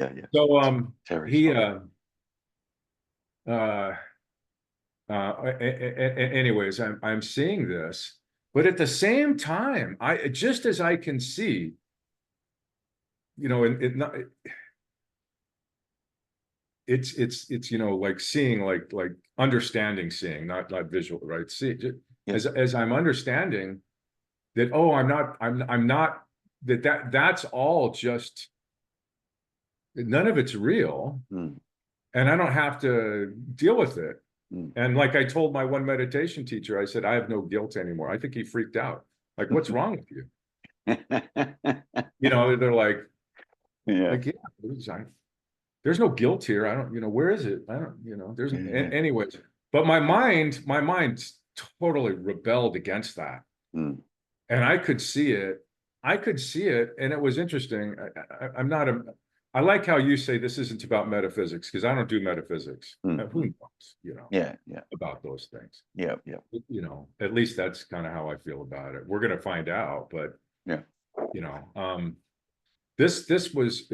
Yeah, yeah. So Terry's he fine. uh anyways, I'm seeing this, but at the same time, I just as I can see, it not it's like seeing, like understanding, seeing, not visual, right? See, Yeah. as I'm understanding that, oh, I'm not that's all just, none of it's real, Mm, and I don't have to deal with it. mm. And like I told my one meditation teacher, I said, I have no guilt anymore. I think he freaked out. Like, what's wrong with you? They're Yeah, yeah, there's no guilt here. I don't, where is it? I don't, there's, yeah. anyways. But my mind totally rebelled against that. Mm, And I could see it. I could see it. And it was interesting. I'm not a, I like how you say this isn't about metaphysics, because I don't do metaphysics. Who mm. knows, Yeah, yeah, about those things. yeah, yeah, At least that's kind of how I feel about it. We're going to find out, but yeah. you know, this was,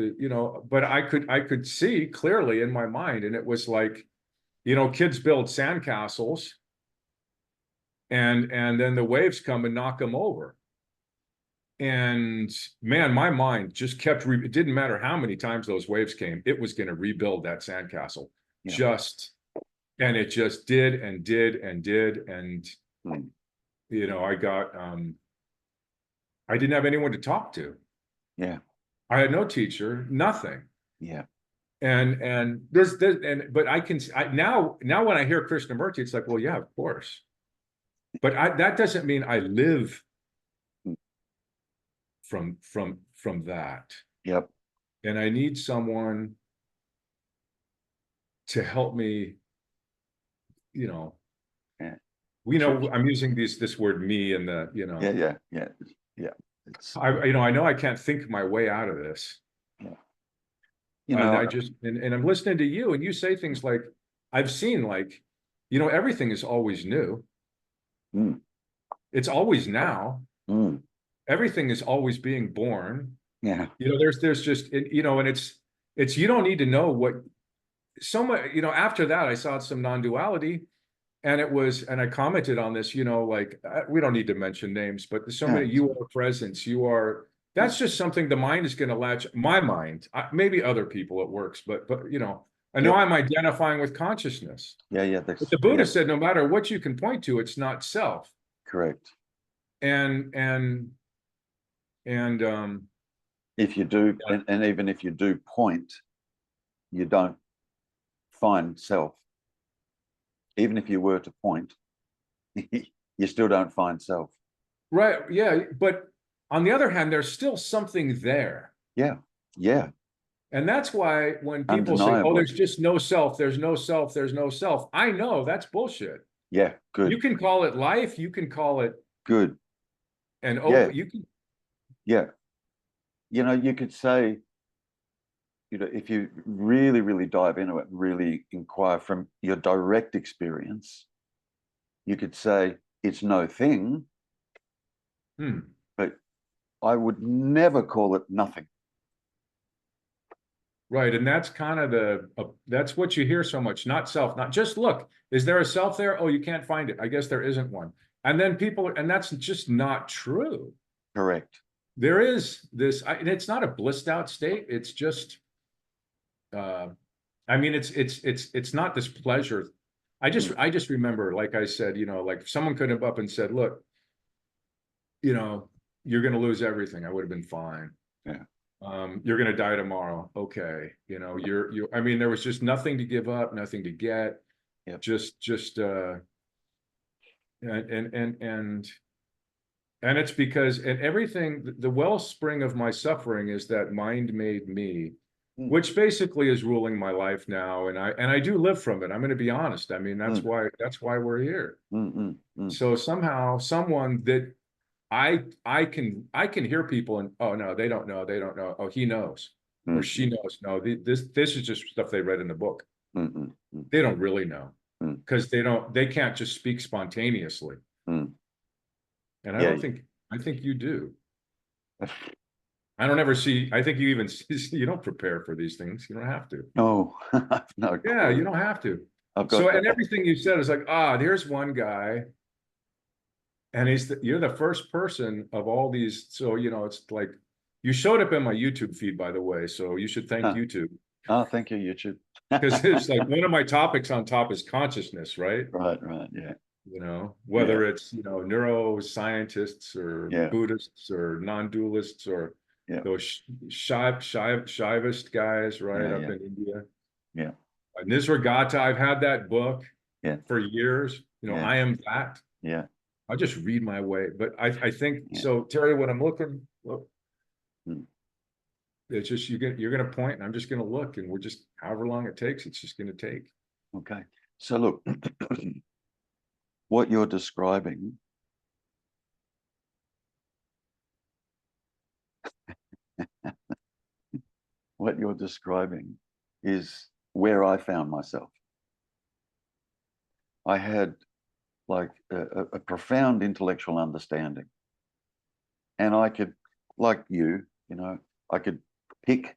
but I could see clearly in my mind, and it was like, kids build sandcastles, and then the waves come and knock them over. And man, my mind just kept, it didn't matter how many times those waves came, it was going to rebuild that sandcastle. Yeah. Just, and it just did and did and did. And, Mm, I got, I didn't have anyone to talk to. yeah, I had no teacher, nothing. yeah. And but now when I hear Krishnamurti, it's like, well, yeah, of course. But that doesn't mean I live Mm, from that. yep. And I need someone to help me, you know, Yeah. Tr- I'm using this word me, and Yeah, yeah, yeah, yeah. It's I know I can't think my way out of this. yeah. You And know, I just, and I'm listening to you, and you say things like, I've seen, like, everything is always new. mm, It's always now. mm, Everything is always being born. yeah, There's just, and it's, you don't need to know what, so much, after that, I saw some non-duality, and I commented on this, like, we don't need to mention names, but there's so yeah, many, you are presence, yeah, that's just something the mind is going to latch, my mind, maybe other people it works, but I know yep, I'm identifying with consciousness. yeah, yeah. But That's the yeah, Buddha said, no matter what you can point to, it's not self. correct. And, and If you do, yeah, and even if you do point, you don't find self. Even if you were to point, you still don't find self. right. Yeah. But on the other hand, there's still something there. Yeah, yeah, And that's why when people say, oh, undeniably. there's just no self, there's no self, there's no self, I know that's bullshit. Yeah, You good, can call it life, you can call it good. an Yeah, open, you can, yeah. You could say, if you really, really dive into it, really inquire from your direct experience, you could say it's no thing, but I would never call it nothing. right. And that's kind of that's what you hear so much, not self, not just look, is there a self there? Oh, you can't find it. I guess there isn't one. And then and that's just not true. Correct. There is this, and it's not a blissed out state. It's just, uh, I mean, it's not this pleasure. Mm, I just remember, like I said, like if someone could have up and said, look, you know, you're going to lose everything, I would have been fine. yeah. You're going to die tomorrow. Okay. I mean, there was just nothing to give up, nothing to get, Yep. just, and it's because, and everything, the wellspring of my suffering is that mind made me, Mm, which basically is ruling my life now. And I do live from it. I'm going to be honest. I mean, mm, that's why we're here. mm, mm, mm, So somehow someone that I can hear people, and, oh no, they don't know. They don't know. Oh, he knows, or mm, she knows. No, this is just stuff they read in the book. mm, mm, mm, They don't really know, mm, because they can't just speak spontaneously. mm. And Yeah. I think you do. I don't ever see, I think you even, you don't prepare for these things. You don't have to. No, no Yeah, you clue. don't have to. I've So, got and that. everything you said is like, there's one guy, and you're the first person of all these. So, it's like you showed up in my YouTube feed, by the way. So you should thank Huh. YouTube, Oh, thank you, YouTube. because it's like one of my topics on top is consciousness, right? Right, yeah, yeah, Whether it's, neuroscientists or yeah, Buddhists or non-dualists or yeah, those Shaivist guys, right, yeah, up yeah, in India. yeah, Nisargadatta, I've had that book yeah, for years. yeah, I am that. yeah, I'll just read my way. But I think yeah. so, Terry, when I'm looking, look, Mm. it's just you're gonna point and I'm just gonna look, and we're just however long it takes, it's just gonna take. Okay. So look, what you're describing, what you're describing is where I found myself. I had like a profound intellectual understanding, and I could, like I could pick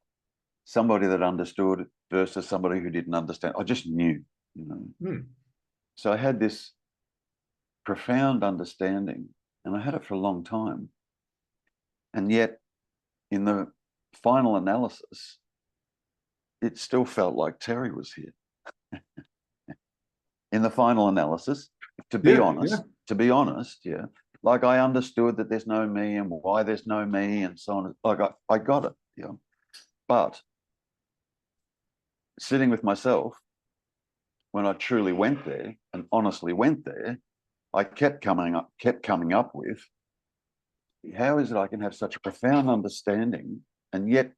somebody that understood versus somebody who didn't understand. I just knew. Hmm. So I had this profound understanding, and I had it for a long time. And yet, in the final analysis, it still felt like Terry was here. In the final analysis, Yeah, yeah. to be honest, yeah, like I understood that there's no me and why there's no me and so on. Like I got it, yeah. But sitting with myself, when I truly went there and honestly went there, I kept coming up with, how is it I can have such a profound understanding and yet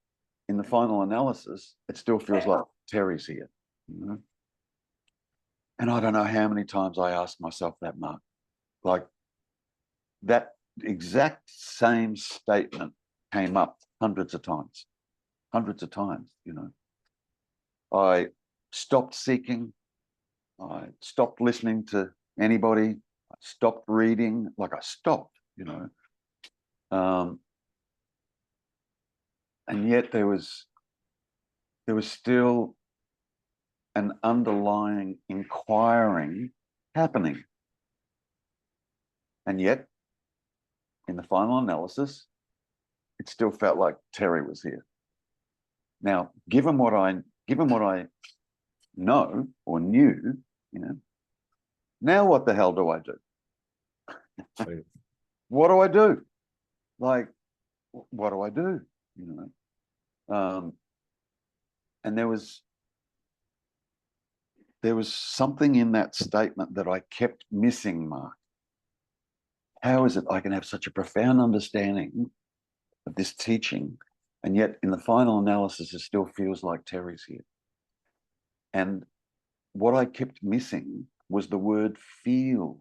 in the final analysis, it still feels like Terry's here. And I don't know how many times I asked myself that, Mark. Like that exact same statement came up hundreds of times, hundreds of times. I stopped seeking. I stopped listening to anybody. I stopped reading. Like I stopped. Um, and yet there was still an underlying inquiring happening. And yet, in the final analysis, it still felt like Terry was here. Now, given what I know or knew, now what the hell do I do? Right. What do I do? Like, what do I do? You and there was something in that statement that I kept missing, Mark. How is it I can have such a profound understanding of this teaching, and yet in the final analysis, it still feels like Terry's here? And what I kept missing was the word feels.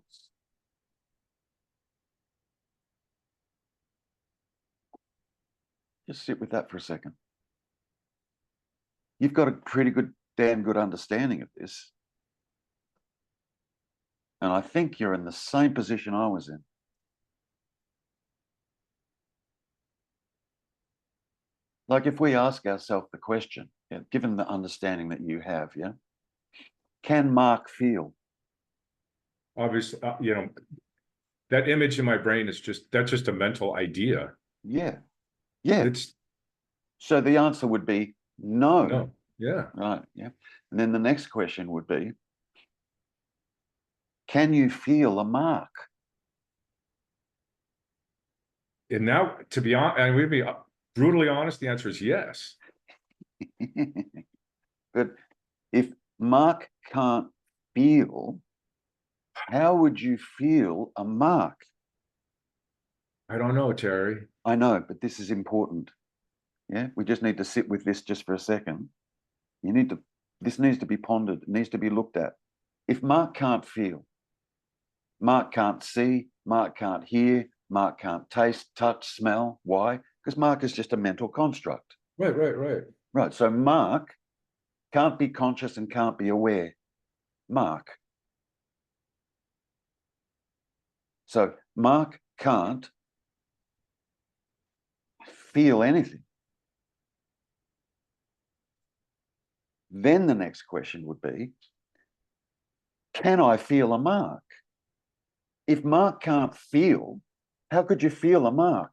Just sit with that for a second. You've got a pretty damn good understanding of this. And I think you're in the same position I was in. Like if we ask ourselves the question, given the understanding that you have, can Mark feel? Obviously, that image in my brain is that's just a mental idea. Yeah. Yeah. It's So the answer would be no. no. Yeah. Right. Yeah. And then the next question would be, can you feel a Mark? And now, to be honest, and we'd be brutally honest, the answer is yes. But if Mark can't feel, how would you feel a Mark? I don't know, Terry. I know, but this is important. Yeah, we just need to sit with this just for a second. This needs to be pondered, it needs to be looked at. If Mark can't feel, Mark can't see, Mark can't hear, Mark can't taste, touch, smell. Why? Because Mark is just a mental construct. Right, right, right. Right. So Mark can't be conscious and can't be aware. Mark. So Mark can't feel anything, then the next question would be, can I feel a mark? If Mark can't feel, how could you feel a mark?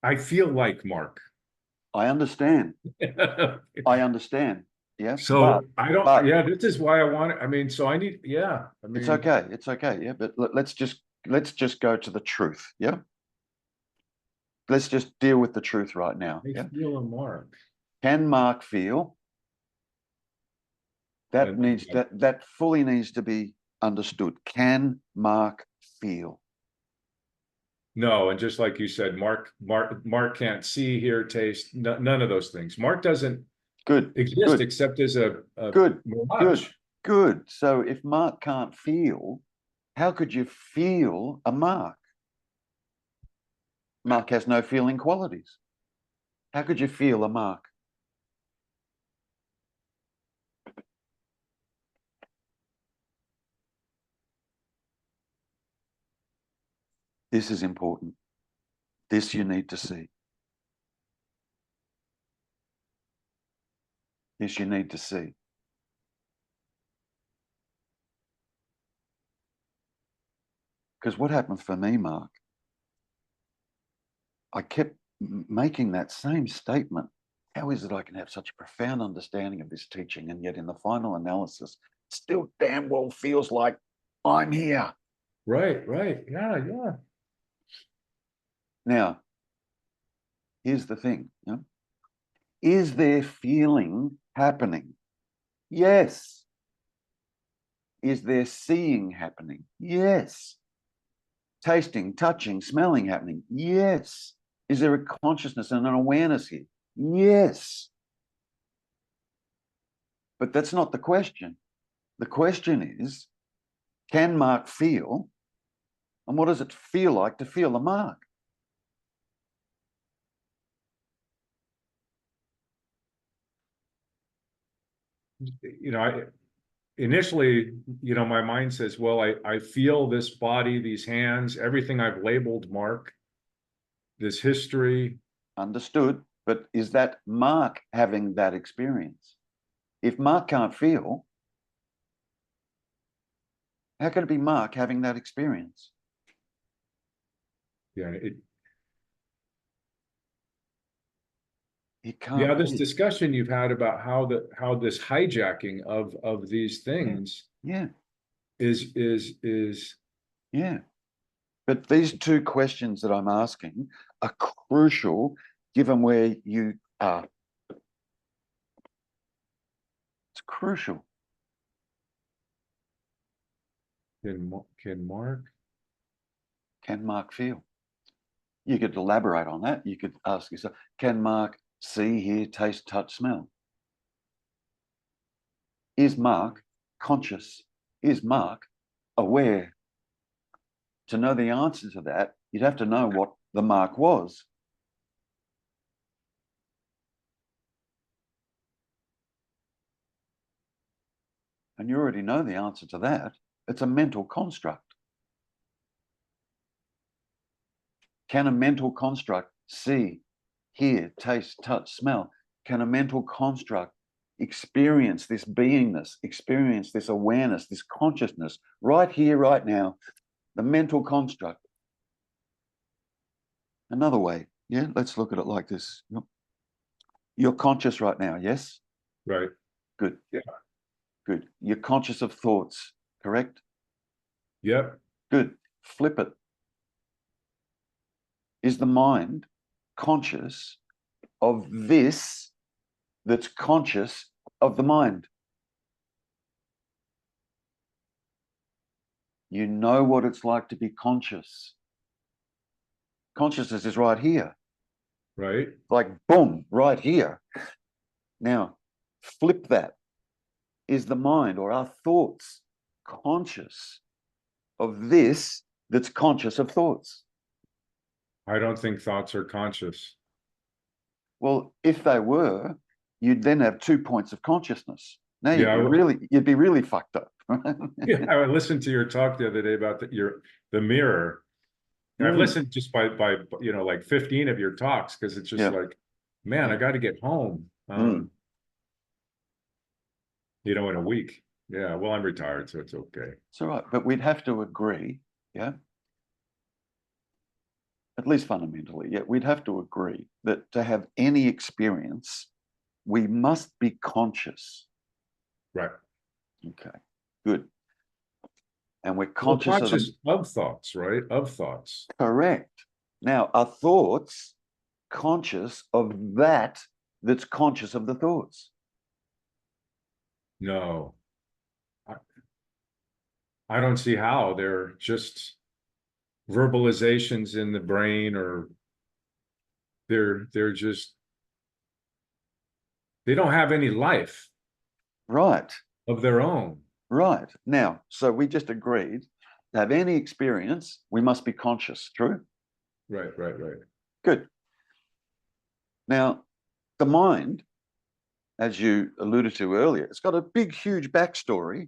I feel like Mark. I understand. I understand. Yeah. So I don't, but yeah, this is why I want it. I mean, so I need, yeah, I mean. it's okay. It's okay. Yeah. But let's just go to the truth. Yeah. Let's just deal with the truth right now. I Yeah. feel a Mark. Can Mark feel? That And needs that fully needs to be understood. Can Mark feel? no, and just like you said, Mark can't see, hear, taste, none of those things. Mark doesn't Good. exist Good. except as a Good. mirage. Good. So if Mark can't feel, how could you feel a Mark? Mark has no feeling qualities. How could you feel a Mark? This is important. This you need to see. This you need to see. Because what happened for me, Mark, I kept making that same statement. How is it I can have such a profound understanding of this teaching, and yet in the final analysis, still damn well feels like I'm here? Right, yeah, yeah. Now, here's the thing. You know? Is there feeling happening? Yes. Is there seeing happening? Yes. Tasting, touching, smelling happening? Yes. Is there a consciousness and an awareness here? Yes. But that's not the question. The question is, can Mark feel? And what does it feel like to feel a Mark? You know, initially, you know, my mind says, well, I feel this body, these hands, everything I've labeled Mark, this history. Understood. But is that Mark having that experience? If Mark can't feel, how can it be Mark having that experience? Yeah, It can't yeah, this be. discussion you've had about how this hijacking of these things Yeah. is Yeah. But these two questions that I'm asking are crucial given where you are. It's crucial. can Mark. Can Mark feel? You could elaborate on that. You could ask yourself, can Mark see, hear, taste, touch, smell? Is Mark conscious? Is Mark aware? To know the answer to that, you'd have to know what the Mark was. And you already know the answer to that. It's a mental construct. Can a mental construct see, hear, taste, touch, smell? Can a mental construct experience this beingness, experience this awareness, this consciousness right here, right now? The mental construct. Another way, yeah, let's look at it like this. You're conscious right now, yes? Right. Good. Yeah. Good. You're conscious of thoughts, correct? Yep. Good. Flip it. Is the mind conscious of this that's conscious of the mind? You know what it's like to be conscious. Consciousness is right here. Right. Like, boom, right here. Now, flip that. Is the mind or our thoughts conscious of this that's conscious of thoughts? I don't think thoughts are conscious. Well, if they were, you'd then have 2 points of consciousness. Now Yeah, you'd be really fucked up. yeah. I listened to your talk the other day about the mirror. And I've listened just by like 15 of your talks, because it's just Yeah. like, man, I got to get home. In a week. Yeah, well, I'm retired, so it's okay. It's all right, but we'd have to agree, yeah, at least fundamentally, yeah, we'd have to agree that to have any experience, we must be conscious. Right. Okay, good. And we're conscious of thoughts, right? Of thoughts. Correct. Now, are thoughts conscious of that's conscious of the thoughts? No. I don't see how. They're just verbalizations in the brain, or they're just, they don't have any life. Right. Of their own. Right. Now, so we just agreed to have any experience, we must be conscious. True? Right. Good. Now, the mind, as you alluded to earlier, it's got a big, huge backstory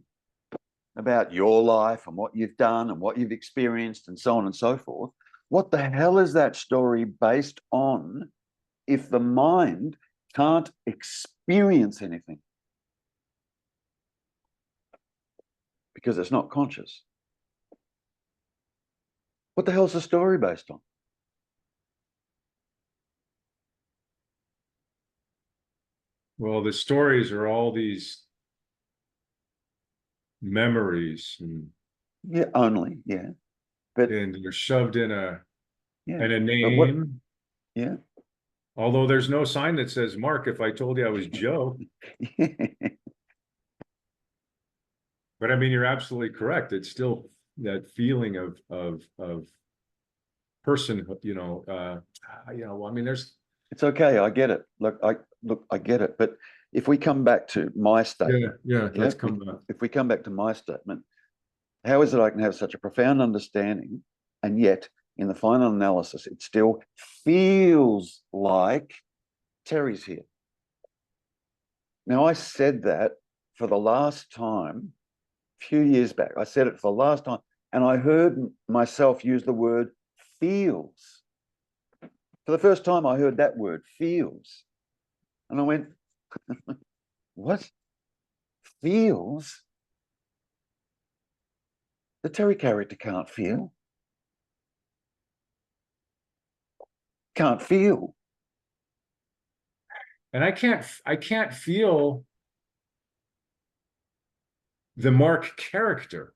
about your life and what you've done and what you've experienced and so on and so forth. What the hell is that story based on if the mind can't experience anything? Because it's not conscious. What the hell's the story based on? Well, the stories are all these memories, and but they're shoved in a but what, name. yeah. Although there's no sign that says, Mark, if I told you I was Joe. But I mean, you're absolutely correct. It's still that feeling of personhood, I mean, it's okay. I get it. I get it. But if we come back to my statement, let's come back. If we come back to my statement, how is it I can have such a profound understanding, and yet in the final analysis, it still feels like Terry's here? Now, I said that for the last time a few years back. I said it for the last time, and I heard myself use the word feels. For the first time, I heard that word, feels. And I went, what? Feels? The Terry character can't feel. Can't feel. And I can't feel the Mark character.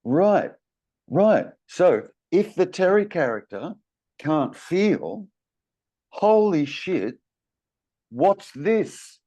Right. So if the Terry character can't feel, holy shit, what's this?